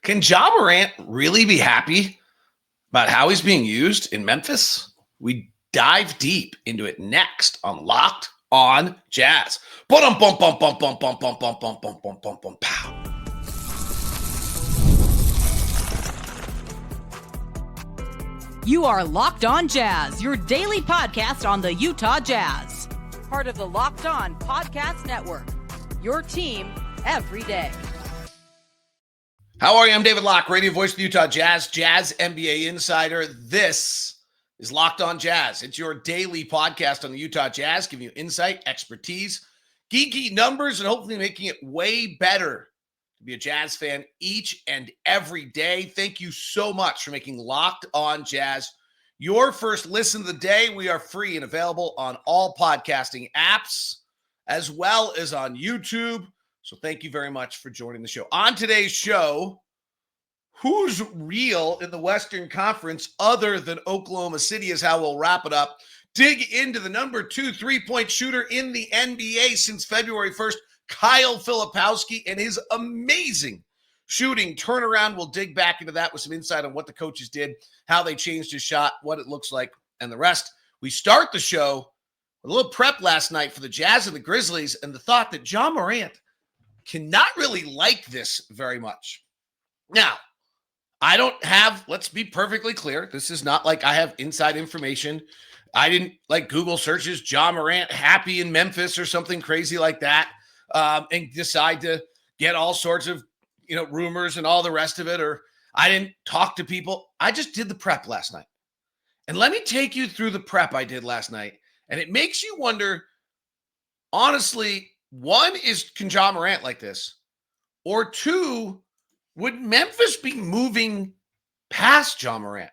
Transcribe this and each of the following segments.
Can Ja Morant really be happy about how he's being used in Memphis? We dive deep into it next on Locked on Jazz. Bum bum bum bum bum bum bum bum bum bum bum bum bum pow. You are Locked on Jazz, your daily podcast on the Utah Jazz. Part of the Locked On Podcast Network. Your team every day. How are you? I'm David Locke, radio voice of the Utah Jazz, Jazz NBA insider. This is Locked on Jazz. It's your daily podcast on the Utah Jazz, giving you insight, expertise, geeky numbers, and hopefully making it way better to be a Jazz fan each and every day. Thank you so much for making Locked on Jazz your first listen of the day. We are free and available on all podcasting apps as well as on YouTube. So thank you very much for joining the show. On today's show, who's real in the Western Conference other than Oklahoma City is how we'll wrap it up. Dig into the number 2 3-point shooter in the NBA since February 1st, Kyle Filipowski, and his amazing shooting turnaround. We'll dig back into that with some insight on what the coaches did, how they changed his shot, what it looks like, and the rest. We start the show with a little prep last night for the Jazz and the Grizzlies and the thought that Ja Morant cannot really like this very much. Now, I don't have, let's be perfectly clear, this is not like I have inside information. I didn't like Google searches Ja Morant happy in Memphis or something crazy like that and decide to get all sorts of, rumors and all the rest of it, or I didn't talk to people. I just did the prep last night. And let me take you through the prep I did last night. And it makes you wonder, honestly, one is, can Ja Morant like this? Or two, would Memphis be moving past Ja Morant?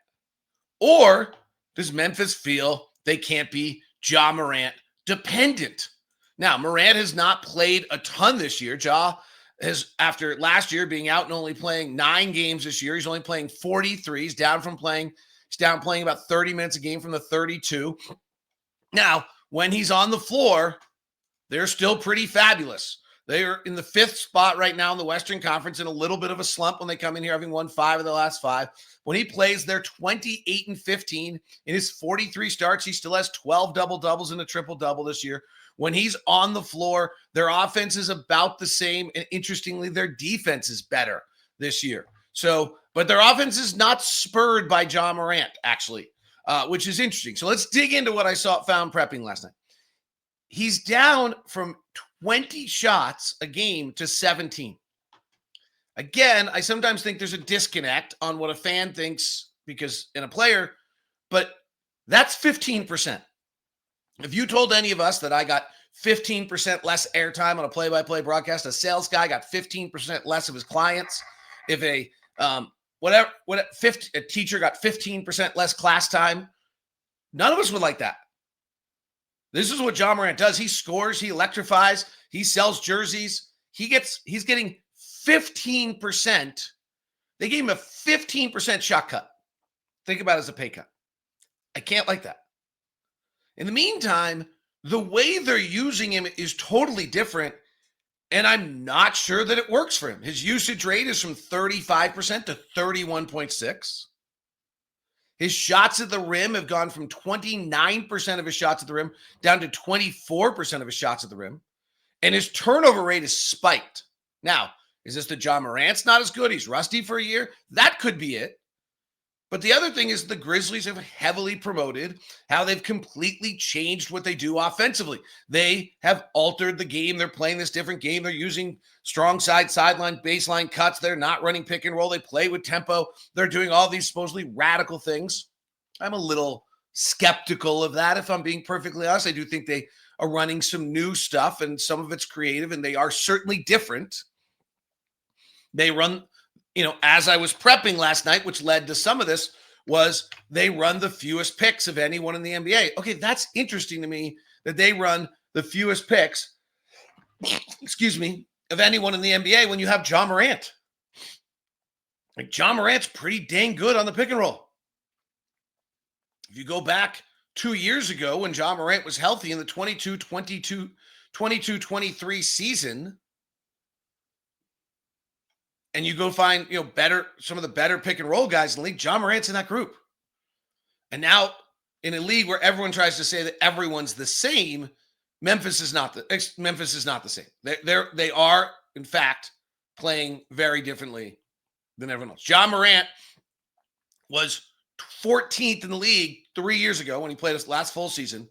Or does Memphis feel they can't be Ja Morant dependent? Now, Morant has not played a ton this year. Ja has, after last year being out and only playing 9 games this year, he's only playing 43. He's down playing about 30 minutes a game from the 32. Now, when he's on the floor, they're still pretty fabulous. They are in the 5th spot right now in the Western Conference, in a little bit of a slump when they come in here having won 5 of the last 5. When he plays, they're 28-15. In his 43 starts, he still has 12 double-doubles and a triple-double this year. When he's on the floor, their offense is about the same. And interestingly, their defense is better this year. But their offense is not spurred by Ja Morant, actually, which is interesting. So let's dig into what I found prepping last night. He's down from 20 shots a game to 17. Again, I sometimes think there's a disconnect on what a fan thinks in a player, but that's 15%. If you told any of us that I got 15% less airtime on a play-by-play broadcast, a sales guy got 15% less of his clients, if a teacher got 15% less class time, none of us would like that. This is what Ja Morant does. He scores, he electrifies, he sells jerseys. He's getting 15%. They gave him a 15% shot cut. Think about it as a pay cut. I can't like that. In the meantime, the way they're using him is totally different, and I'm not sure that it works for him. His usage rate is from 35% to 31.6%. His shots at the rim have gone from 29% of his shots at the rim down to 24% of his shots at the rim. And his turnover rate is spiked. Now, is this the Ja Morant's not as good? He's rusty for a year? That could be it. But the other thing is the Grizzlies have heavily promoted how they've completely changed what they do offensively. They have altered the game. They're playing this different game. They're using strong sideline, baseline cuts. They're not running pick and roll. They play with tempo. They're doing all these supposedly radical things. I'm a little skeptical of that, if I'm being perfectly honest. I do think they are running some new stuff, and some of it's creative, and they are certainly different. They run... as I was prepping last night, which led to some of this, was they run the fewest picks of anyone in the NBA. Okay, that's interesting to me that they run the fewest picks, of anyone in the NBA when you have Ja Morant. Like, Ja Morant's pretty dang good on the pick and roll. If you go back 2 years ago when Ja Morant was healthy in the 22-23 season, and you go find, some of the better pick and roll guys in the league, Ja Morant's in that group. And now in a league where everyone tries to say that everyone's the same, Memphis is not the same. They are, in fact, playing very differently than everyone else. Ja Morant was 14th in the league 3 years ago when he played his last full season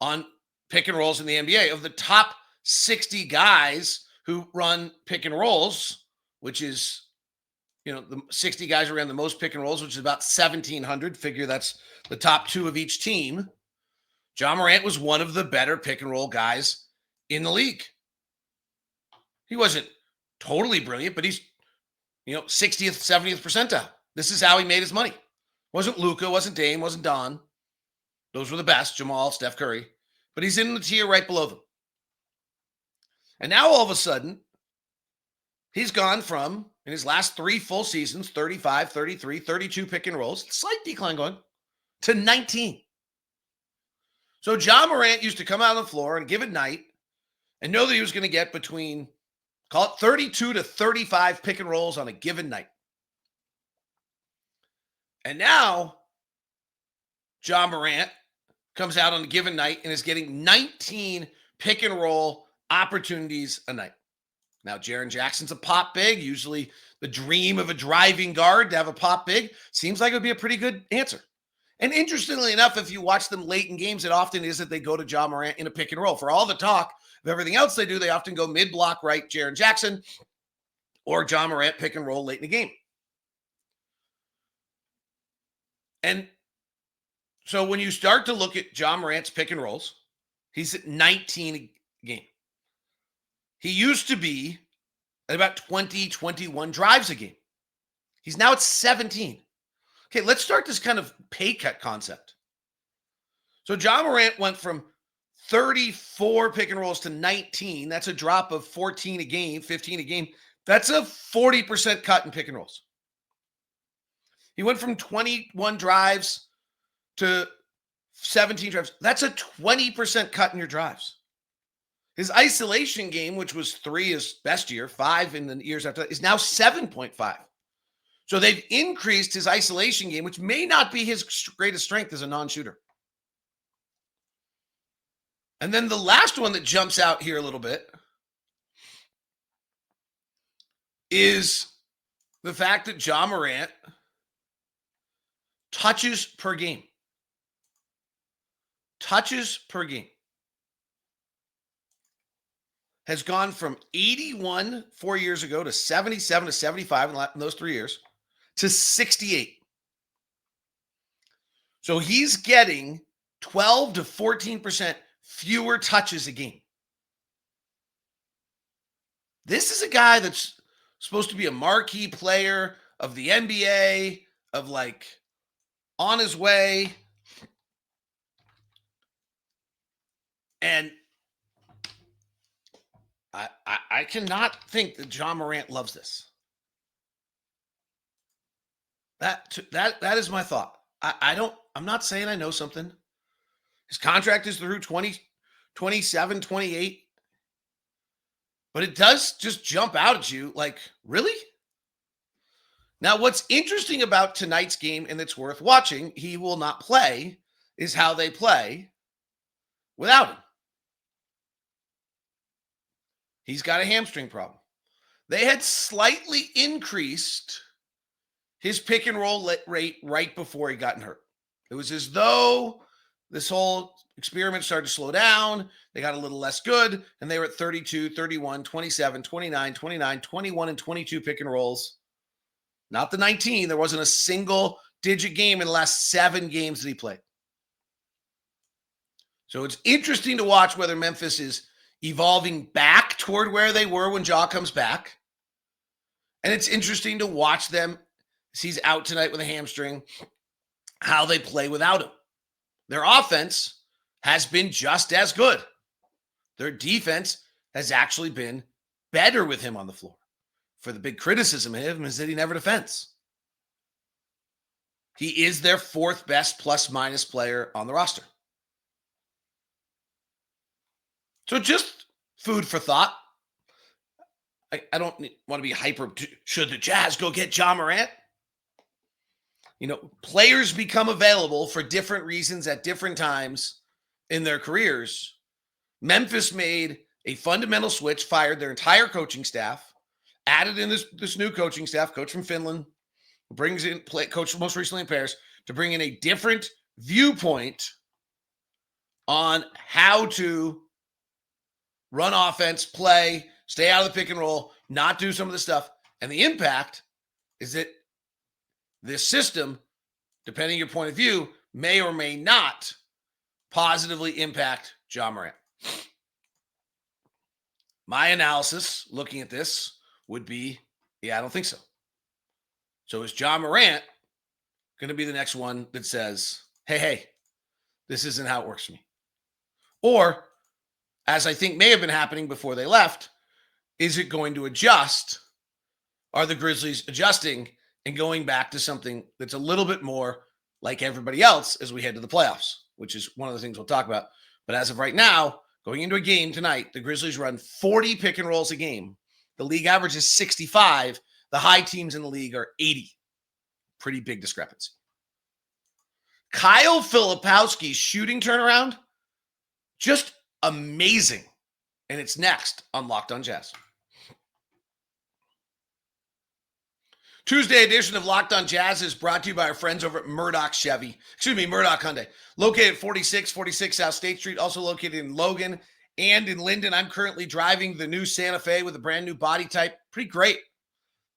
on pick and rolls in the NBA. Of the top 60 guys who run pick and rolls, which is, the 60 guys who ran the most pick and rolls, which is about 1,700. Figure that's the top 2 of each team. Ja Morant was one of the better pick and roll guys in the league. He wasn't totally brilliant, but he's, 60th, 70th percentile. This is how he made his money. Wasn't Luka, wasn't Dame, wasn't Don. Those were the best, Jamal, Steph Curry. But he's in the tier right below them. And now all of a sudden, he's gone from, in his last 3 full seasons, 35, 33, 32 pick and rolls, slight decline going, to 19. So Ja Morant used to come out on the floor on a given night and know that he was going to get between, call it 32 to 35 pick and rolls on a given night. And now Ja Morant comes out on a given night and is getting 19 pick and roll opportunities a night. Now, Jaren Jackson's a pop big, usually the dream of a driving guard to have a pop big. Seems like it would be a pretty good answer. And interestingly enough, if you watch them late in games, it often is that they go to Ja Morant in a pick and roll. For all the talk of everything else they do, they often go mid-block right, Jaren Jackson, or Ja Morant pick and roll late in the game. And so when you start to look at Ja Morant's pick and rolls, he's at 19 a game. He used to be at about 20, 21 drives a game. He's now at 17. Okay, let's start this kind of pay cut concept. So Ja Morant went from 34 pick and rolls to 19. That's a drop of 14 a game, 15 a game. That's a 40% cut in pick and rolls. He went from 21 drives to 17 drives. That's a 20% cut in your drives. His isolation game, which was 3 his best year, 5 in the years after that, is now 7.5. So they've increased his isolation game, which may not be his greatest strength as a non-shooter. And then the last one that jumps out here a little bit is the fact that Ja Morant touches per game. Touches per game has gone from 81 4 years ago to 77 to 75 in those 3 years to 68. So he's getting 12 to 14% fewer touches a game. This is a guy that's supposed to be a marquee player of the NBA, of like on his way. And I cannot think that Ja Morant loves this. That is my thought. I'm not saying I know something. His contract is through 27, 28. But it does just jump out at you like, really? Now, what's interesting about tonight's game, and it's worth watching, he will not play, is how they play without him. He's got a hamstring problem. They had slightly increased his pick and roll rate right before he got hurt. It was as though this whole experiment started to slow down. They got a little less good, and they were at 32, 31, 27, 29, 29, 21, and 22 pick and rolls. Not the 19. There wasn't a single digit game in the last 7 games that he played. So it's interesting to watch whether Memphis is evolving back toward where they were when Ja comes back. And it's interesting to watch them, as he's out tonight with a hamstring, how they play without him. Their offense has been just as good. Their defense has actually been better with him on the floor. For the big criticism of him is that he never defends. He is their 4th best plus-minus player on the roster. So just food for thought. I don't want to be hyper. Should the Jazz go get Ja Morant? Players become available for different reasons at different times in their careers. Memphis made a fundamental switch, fired their entire coaching staff, added in this new coaching staff, coach from Finland, brings in coach most recently in Paris, to bring in a different viewpoint on how to run offense, play, stay out of the pick and roll, not do some of the stuff. And the impact is that this system, depending on your point of view, may or may not positively impact Ja Morant. My analysis looking at this would be, I don't think so. So is Ja Morant going to be the next one that says, hey, this isn't how it works for me? Or, as I think may have been happening before they left, is it going to adjust? Are the Grizzlies adjusting and going back to something that's a little bit more like everybody else as we head to the playoffs, which is one of the things we'll talk about. But as of right now, going into a game tonight, the Grizzlies run 40 pick and rolls a game. The league average is 65. The high teams in the league are 80. Pretty big discrepancy. Kyle Filipowski's shooting turnaround, just amazing. And it's next on Locked on Jazz. Tuesday edition of Locked on Jazz is brought to you by our friends over at Murdoch Hyundai. Located at 4646 South State Street, also located in Logan and in Linden. I'm currently driving the new Santa Fe with a brand new body type. Pretty great.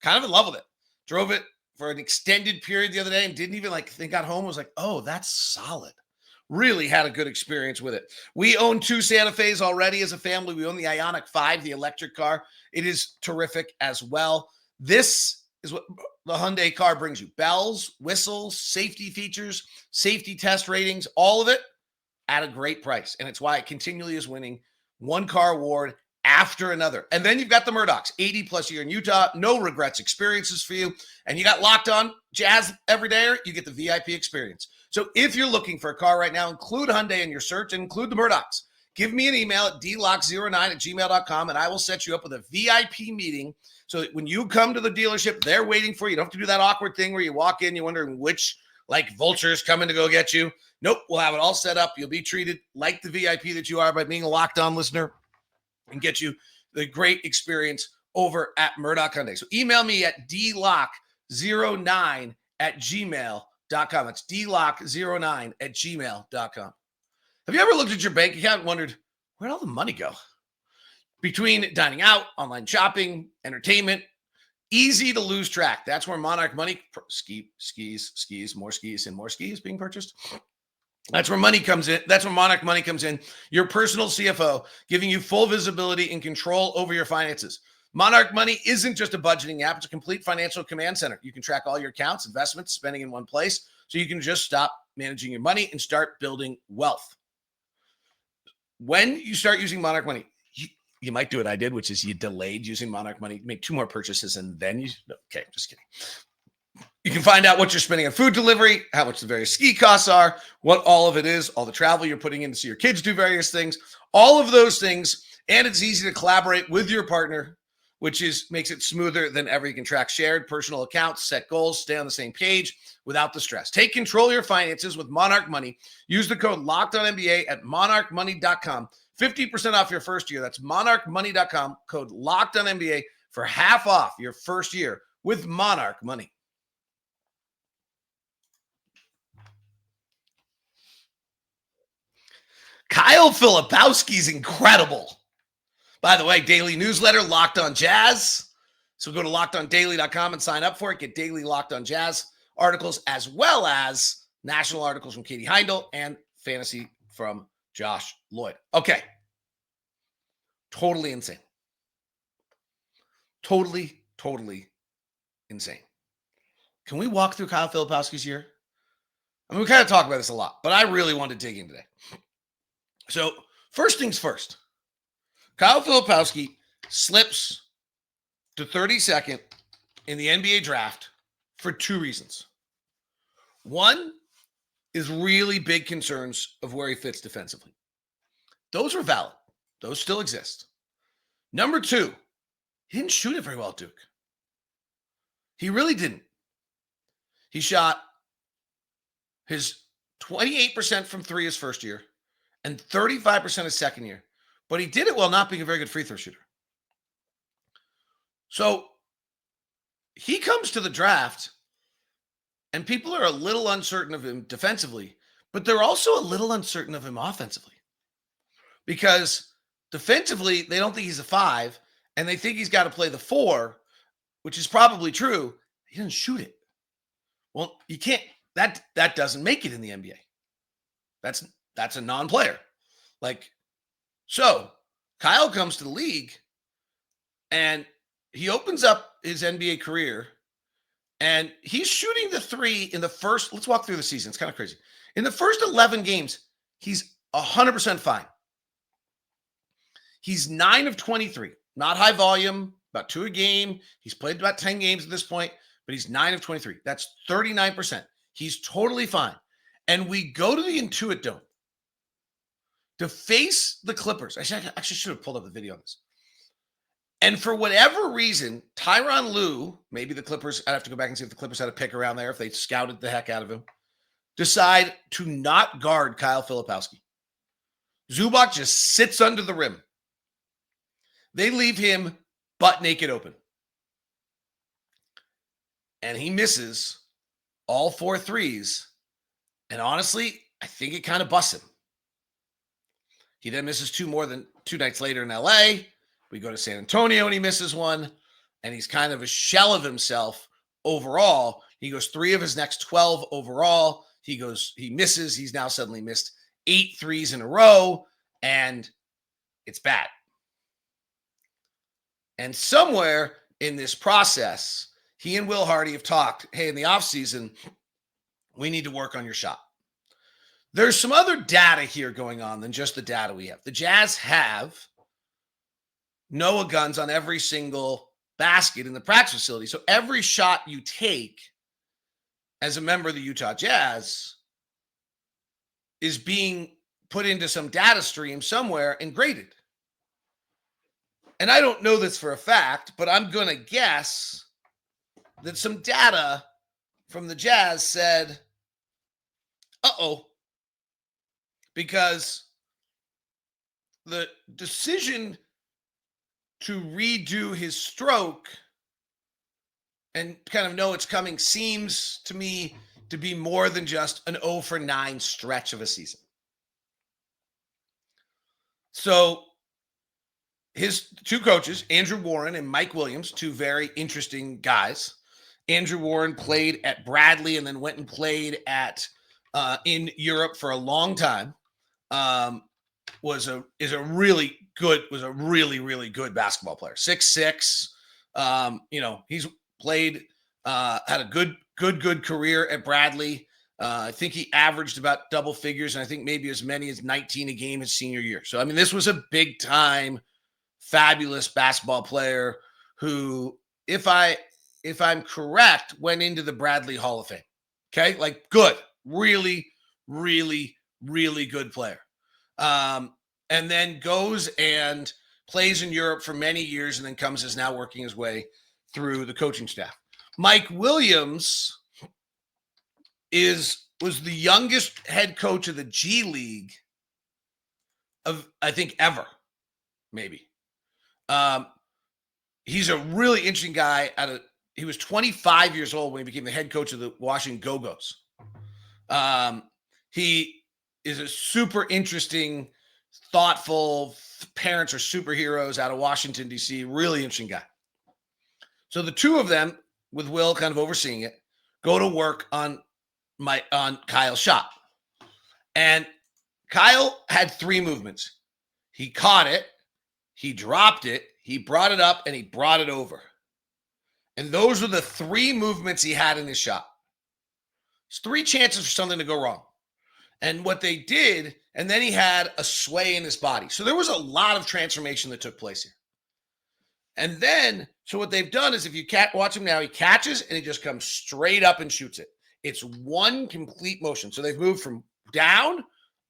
Kind of in love with it. Drove it for an extended period the other day and didn't even got home. I was like, oh, that's solid. Really had a good experience with it. We own 2 Santa Fe's already as a family. We own the Ioniq 5, the electric car. It is terrific as well. This is what the Hyundai car brings you. Bells, whistles, safety features, safety test ratings, all of it at a great price. And it's why it continually is winning one car award after another. And then you've got the Murdochs, 80 plus year in Utah, no regrets experiences for you. And you got Locked on Jazz every day, you get the VIP experience. So if you're looking for a car right now, include Hyundai in your search and include the Murdochs. Give me an email at dlock09@gmail.com and I will set you up with a VIP meeting so that when you come to the dealership, they're waiting for you. You don't have to do that awkward thing where you walk in, you're wondering which vultures coming to go get you. Nope, we'll have it all set up. You'll be treated like the VIP that you are by being a Locked on listener and get you the great experience over at Murdoch Hyundai. So email me at dlock09@gmail.com. That's dlock09@gmail.com. Have you ever looked at your bank account and wondered, where'd all the money go? Between dining out, online shopping, entertainment, easy to lose track. That's where Monarch Money, more skis being purchased. That's where money comes in. That's where Monarch Money comes in. Your personal CFO, giving you full visibility and control over your finances. Monarch Money isn't just a budgeting app. It's a complete financial command center. You can track all your accounts, investments, spending in one place, so you can just stop managing your money and start building wealth. When you start using Monarch Money, you might do what I did, which is you delayed using Monarch Money, make 2 more purchases, and then okay, just kidding. You can find out what you're spending on food delivery, how much the various ski costs are, what all of it is, all the travel you're putting in to see your kids do various things, all of those things. And it's easy to collaborate with your partner, which makes it smoother than ever. You can track shared personal accounts, set goals, stay on the same page without the stress. Take control of your finances with Monarch Money. Use the code LOCKEDONNBA at monarchmoney.com. 50% off your first year. That's monarchmoney.com. Code LOCKEDONNBA for half off your first year with Monarch Money. Kyle Filipowski's incredible. By the way, daily newsletter, Locked on Jazz. So go to lockedondaily.com and sign up for it. Get daily Locked on Jazz articles as well as national articles from Katie Heindel and fantasy from Josh Lloyd. Okay. Totally insane. Totally insane. Can we walk through Kyle Filipowski's year? I mean, we kind of talk about this a lot, but I really want to dig in today. So first things first, Kyle Filipowski slips to 32nd in the NBA draft for 2 reasons. One is really big concerns of where he fits defensively. Those are valid. Those still exist. Number 2, he didn't shoot it very well at Duke. He really didn't. He shot his 28% from three his first year and 35% his second year. But he did it while not being a very good free throw shooter. So he comes to the draft, and people are a little uncertain of him defensively, but they're also a little uncertain of him offensively. Because defensively, they don't think he's a 5, and they think he's got to play the 4, which is probably true. He doesn't shoot it. Well, you can't. That doesn't make it in the NBA. That's a non-player. So Kyle comes to the league, and he opens up his NBA career, and he's shooting the 3 in the first. Let's walk through the season. It's kind of crazy. In the first 11 games, he's 100% fine. He's 9 of 23. Not high volume, about 2 a game. He's played about 10 games at this point, but he's 9 of 23. That's 39%. He's totally fine. And we go to the Intuit Dome to face the Clippers. I actually should have pulled up the video on this. And for whatever reason, Tyronn Lue, maybe the Clippers, I'd have to go back and see if the Clippers had a pick around there, if they scouted the heck out of him, decide to not guard Kyle Filipowski. Zubac just sits under the rim. They leave him butt naked open. And he misses all 4 threes. And honestly, I think it kind of busts him. He then misses 2 more than 2 nights later in LA. We go to San Antonio and he misses 1. And he's kind of a shell of himself overall. He goes 3 of his next 12 overall. He misses. He's now suddenly missed 8 threes in a row. And it's bad. And somewhere in this process, he and Will Hardy have talked, hey, in the offseason, we need to work on your shot. There's some other data here going on than just the data we have. The Jazz have Noah guns on every single basket in the practice facility. So every shot you take as a member of the Utah Jazz is being put into some data stream somewhere and graded. And I don't know this for a fact, but I'm going to guess that some data from the Jazz said, uh-oh, because the decision to redo his stroke and kind of know it's coming seems to me to be more than just an 0 for 9 stretch of a season. So his 2 coaches, Andrew Warren and Mike Williams, 2 very interesting guys. Andrew Warren played at Bradley and then went and played at in Europe for a long time. Was a really good basketball player. 6'6". He's played had a good career at Bradley. I think he averaged about double figures, and I think maybe as many as 19 a game his senior year. So I mean, this was a big time, fabulous basketball player who, if I'm correct, went into the Bradley Hall of Fame. Okay, good, really good player. And then goes and plays in Europe for many years and then is now working his way through the coaching staff. Mike Williams was the youngest head coach of the G League of, I think, ever, maybe. He's a really interesting guy. He was 25 years old when he became the head coach of the Washington Go-Go's. He is a super interesting, thoughtful, parents are superheroes out of Washington, D.C. Really interesting guy. So the 2 of them, with Will kind of overseeing it, go to work on Kyle's shot. And Kyle had 3 movements. He caught it, he dropped it, he brought it up, and he brought it over. And those were the 3 movements he had in his shot. It's 3 chances for something to go wrong. And what they did, and then he had a sway in his body. So there was a lot of transformation that took place here. And then, so what they've done is if you watch him now, he catches and he just comes straight up and shoots it. It's one complete motion. So they've moved from down,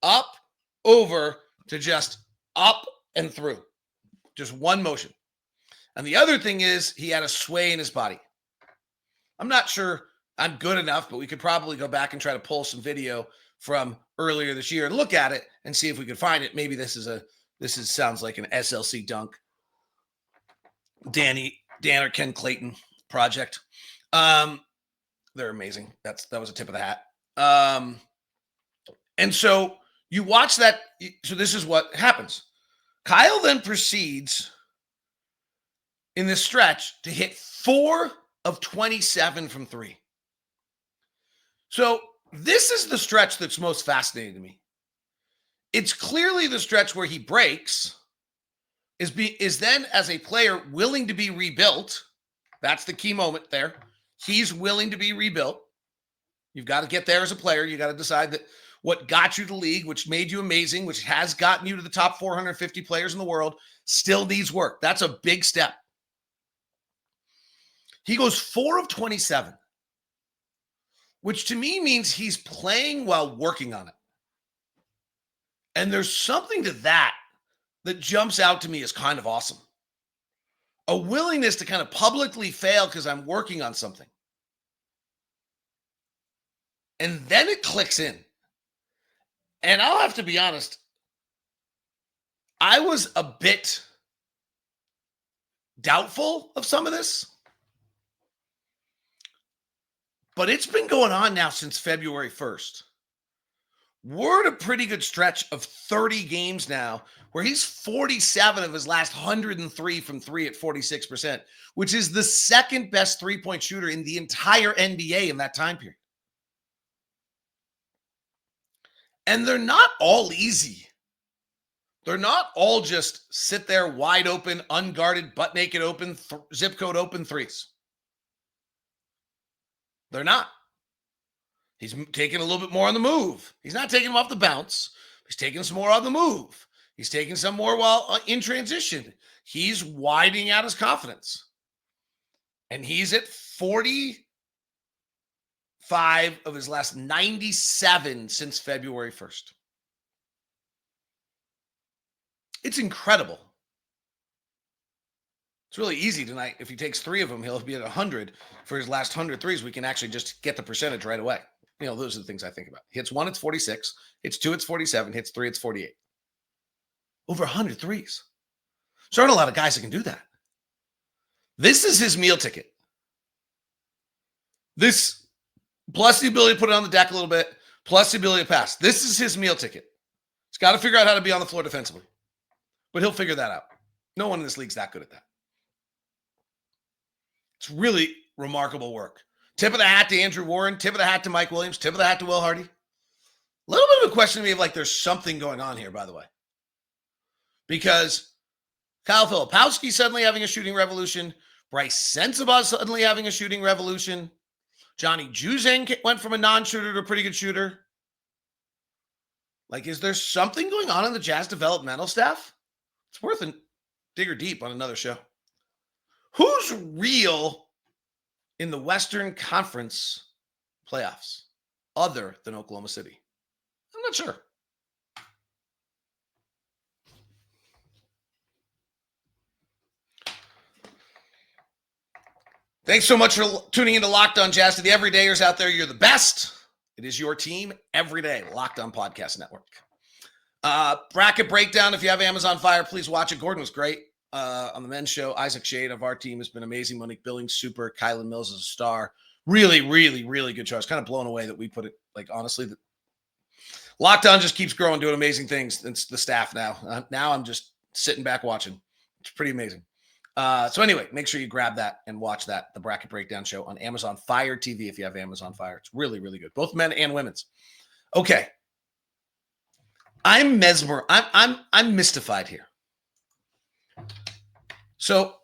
up, over to just up and through. Just one motion. And the other thing is he had a sway in his body. I'm not sure I'm good enough, but we could probably go back and try to pull some video from earlier this year and look at it and see if we could find it. Maybe sounds like an SLC dunk. Dan or Ken Clayton project. They're amazing. That was a tip of the hat. And so you watch that. So this is what happens. Kyle then proceeds in this stretch to hit 4 of 27 from 3. So this is the stretch that's most fascinating to me. It's clearly the stretch where he breaks, is then as a player willing to be rebuilt. That's the key moment there. He's willing to be rebuilt. You've got to get there as a player. You got to decide that what got you to the league, which made you amazing, which has gotten you to the top 450 players in the world, still needs work. That's a big step. He goes 4 of 27, which to me means he's playing while working on it. And there's something to that jumps out to me as kind of awesome. A willingness to kind of publicly fail because I'm working on something. And then it clicks in. And I'll have to be honest, I was a bit doubtful of some of this. But it's been going on now since February 1st. We're at a pretty good stretch of 30 games now where he's 47 of his last 103 from 3 at 46%, which is the second best three-point shooter in the entire NBA in that time period. And they're not all easy. They're not all just sit there wide open, unguarded, butt naked open, zip code open threes. They're not. He's taking a little bit more on the move. He's not taking them off the bounce. He's taking some more on the move. He's taking some more while in transition. He's widening out his confidence. And he's at 45 of his last 97 since February 1st. It's incredible. It's really easy tonight. If he takes 3 of them, he'll be at 100 for his last 100 threes. We can actually just get the percentage right away. You know, those are the things I think about. Hits 1, it's 46. Hits 2, it's 47. Hits 3, it's 48. Over 100 threes. There aren't a lot of guys that can do that. This is his meal ticket. This, plus the ability to put it on the deck a little bit, plus the ability to pass. This is his meal ticket. He's got to figure out how to be on the floor defensively. But he'll figure that out. No one in this league's that good at that. It's really remarkable work. Tip of the hat to Andrew Warren. Tip of the hat to Mike Williams. Tip of the hat to Will Hardy. A little bit of a question to me of like there's something going on here, by the way. Because Kyle Filipowski suddenly having a shooting revolution. Bryce Sensabaugh suddenly having a shooting revolution. Johnny Juzang went from a non-shooter to a pretty good shooter. Like, is there something going on in the Jazz developmental staff? It's worth a digger deep on another show. Who's real in the Western Conference playoffs other than Oklahoma City? I'm not sure. Thanks so much for tuning into Locked On Jazz. To the everydayers out there, you're the best. It is your team every day. Locked On Podcast Network. Bracket breakdown. If you have Amazon Fire, please watch it. Gordon was great on the men's show. Isaac Shade of our team has been amazing. Monique Billings, super. Kylan Mills is a star. Really, really, really good show. I was kind of blown away that we put it, like, honestly, that Locked On just keeps growing, doing amazing things. It's the staff now. Now I'm just sitting back watching. It's pretty amazing. So anyway, make sure you grab that and watch that, the Bracket Breakdown show on Amazon Fire TV if you have Amazon Fire. It's really, really good. Both men and women's. Okay. I'm mystified here. So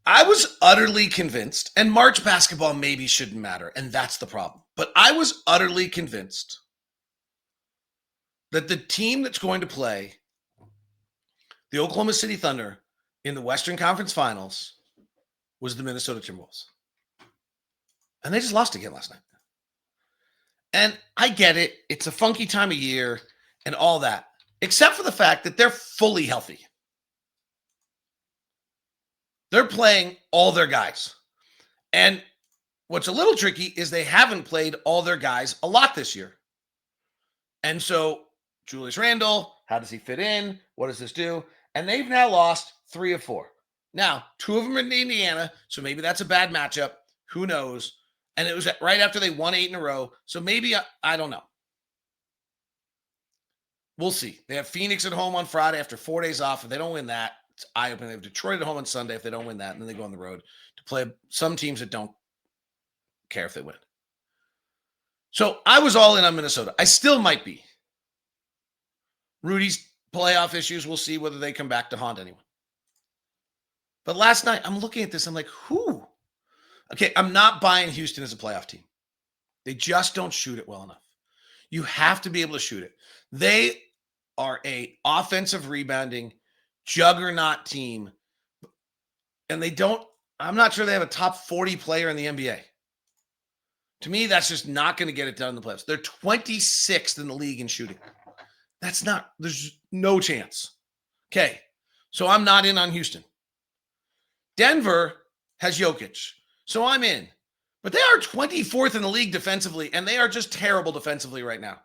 I was utterly convinced, and March basketball maybe shouldn't matter, and that's the problem. But I was utterly convinced that the team that's going to play the Oklahoma City Thunder in the Western Conference Finals was the Minnesota Timberwolves. And they just lost again last night. And I get it. It's a funky time of year and all that, except for the fact that they're fully healthy. They're playing all their guys. And what's a little tricky is they haven't played all their guys a lot this year. And so Julius Randle, how does he fit in? What does this do? And they've now lost 3 of 4. Now, 2 of them are in Indiana, so maybe that's a bad matchup. Who knows? And it was right after they won 8 in a row. So maybe, I don't know. We'll see. They have Phoenix at home on Friday after 4 days off. If they don't win that, it's eye-opening. They have Detroit at home on Sunday if they don't win that. And then they go on the road to play some teams that don't care if they win. So I was all in on Minnesota. I still might be. Rudy's playoff issues, we'll see whether they come back to haunt anyone. But last night, I'm looking at this. I'm like, who? Okay, I'm not buying Houston as a playoff team. They just don't shoot it well enough. You have to be able to shoot it. They are a offensive rebounding juggernaut team. And I'm not sure they have a top 40 player in the NBA. To me, that's just not going to get it done in the playoffs. They're 26th in the league in shooting. There's no chance. Okay, so I'm not in on Houston. Denver has Jokic, so I'm in. But they are 24th in the league defensively, and they are just terrible defensively right now.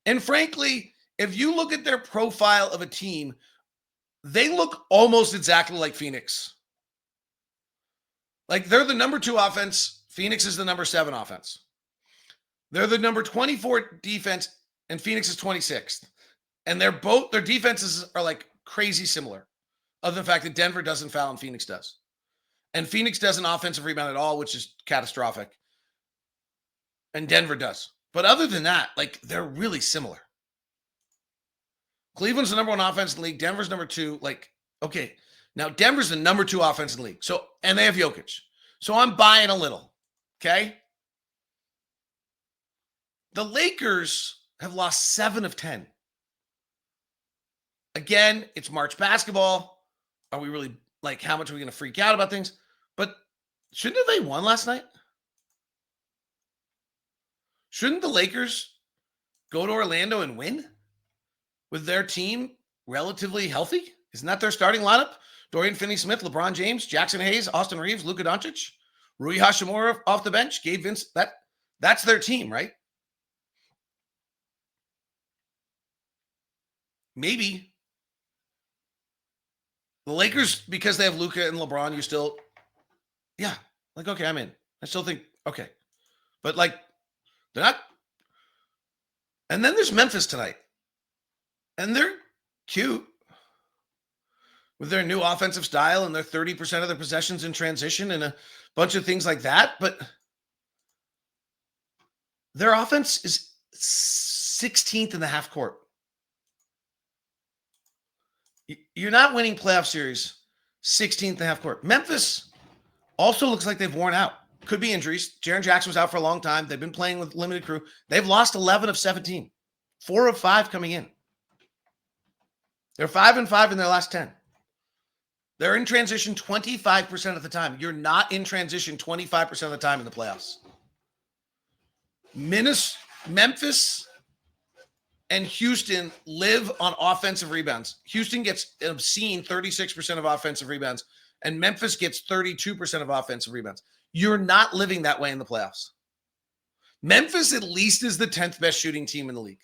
And frankly, if you look at their profile of a team, they look almost exactly like Phoenix. Like they're the number 2 offense. Phoenix is the number 7 offense. They're the number 24 defense, and Phoenix is 26th. And their defenses are like crazy similar, other than the fact that Denver doesn't foul and Phoenix does. And Phoenix doesn't offensive rebound at all, which is catastrophic. And Denver does. But other than that, like they're really similar. Cleveland's the number 1 offense in the league. Denver's number 2. Like, okay. Now Denver's the number 2 offense in the league. So, and they have Jokic. So I'm buying a little. Okay. The Lakers have lost 7 of 10. Again, it's March basketball. Are we really like, how much are we going to freak out about things? But shouldn't have they won last night? Shouldn't the Lakers go to Orlando and win with their team relatively healthy? Isn't that their starting lineup? Dorian Finney-Smith, LeBron James, Jackson Hayes, Austin Reeves, Luka Doncic, Rui Hachimura off the bench, Gabe Vince. That's their team, right? Maybe. The Lakers, because they have Luka and LeBron, okay, I'm in. I still think, okay. But like, they're not. And then there's Memphis tonight. And they're cute with their new offensive style and their 30% of their possessions in transition and a bunch of things like that. But their offense is 16th in the half court. You're not winning playoff series 16th in the half court. Memphis also looks like they've worn out. Could be injuries. Jaren Jackson was out for a long time. They've been playing with limited crew. They've lost 11 of 17. 4 of 5 coming in. They're 5-5 in their last 10. They're in transition 25% of the time. You're not in transition 25% of the time in the playoffs. Memphis and Houston live on offensive rebounds. Houston gets an obscene 36% of offensive rebounds, and Memphis gets 32% of offensive rebounds. You're not living that way in the playoffs. Memphis at least is the 10th best shooting team in the league,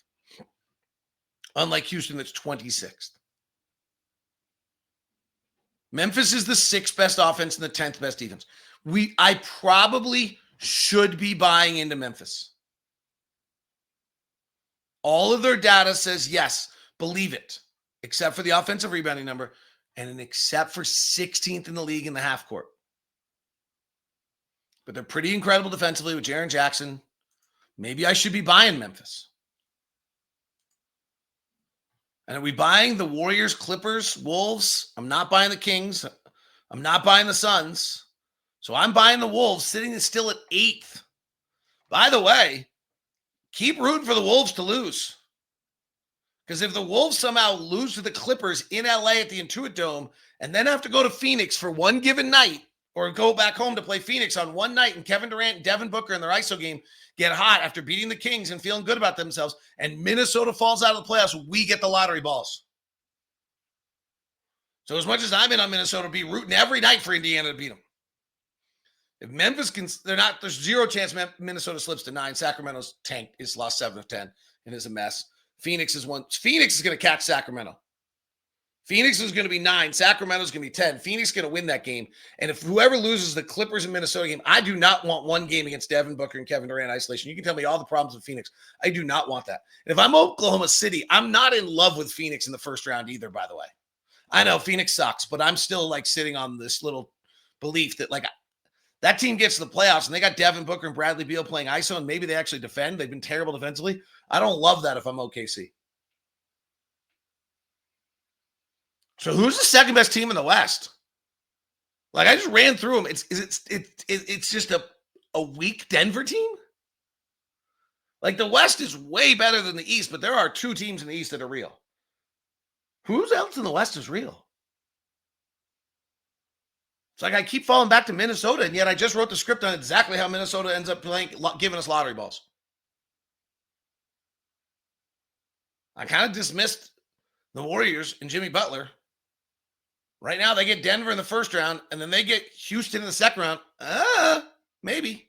unlike Houston that's 26th. Memphis is the 6th best offense and the 10th best defense. I probably should be buying into Memphis. All of their data says yes, believe it, except for the offensive rebounding number and except for 16th in the league in the half court. But they're pretty incredible defensively with Jaren Jackson. Maybe I should be buying Memphis. And are we buying the Warriors, Clippers, Wolves? I'm not buying the Kings. I'm not buying the Suns. So I'm buying the Wolves, sitting still at 8th. By the way, keep rooting for the Wolves to lose. Because if the Wolves somehow lose to the Clippers in LA at the Intuit Dome and then have to go to Phoenix for one given night or go back home to play Phoenix on one night and Kevin Durant and Devin Booker in their ISO game get hot after beating the Kings and feeling good about themselves and Minnesota falls out of the playoffs, we get the lottery balls. So as much as I'm in on Minnesota, be rooting every night for Indiana to beat them. If Memphis can, there's zero chance Minnesota slips to 9. Sacramento's tanked. It's lost 7 of 10 and is a mess. Phoenix is going to catch Sacramento. Phoenix is going to be 9. Sacramento's going to be 10. Phoenix is going to win that game. And if whoever loses the Clippers and Minnesota game, I do not want one game against Devin Booker and Kevin Durant isolation. You can tell me all the problems with Phoenix. I do not want that. And if I'm Oklahoma City, I'm not in love with Phoenix in the first round either, by the way. I know Phoenix sucks, but I'm still like sitting on this little belief that like that team gets to the playoffs and they got Devin Booker and Bradley Beal playing ISO and maybe they actually defend. They've been terrible defensively. I don't love that if I'm OKC. So who's the second best team in the West? Like I just ran through them. It's just a weak Denver team. Like the West is way better than the East, but there are 2 teams in the East that are real. Who's else in the West is real? It's like I keep falling back to Minnesota, and yet I just wrote the script on exactly how Minnesota ends up playing, giving us lottery balls. I kind of dismissed the Warriors and Jimmy Butler. Right now, they get Denver in the first round, and then they get Houston in the second round. Maybe.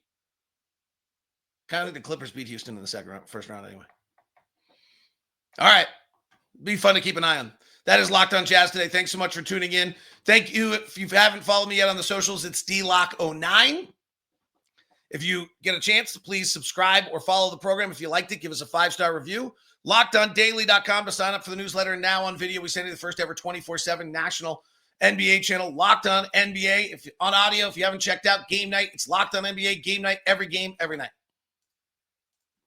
Kind of think the Clippers beat Houston in the first round anyway. All right. Be fun to keep an eye on. That is Locked on Jazz today. Thanks so much for tuning in. Thank you. If you haven't followed me yet on the socials, it's DLock09. If you get a chance, please subscribe or follow the program. If you liked it, give us a 5-star review. LockedOnDaily.com to sign up for the newsletter. And now on video, we send you the first ever 24/7 national NBA channel, Locked on NBA. If on audio, if you haven't checked out Game Night, it's Locked on NBA Game Night, every game, every night.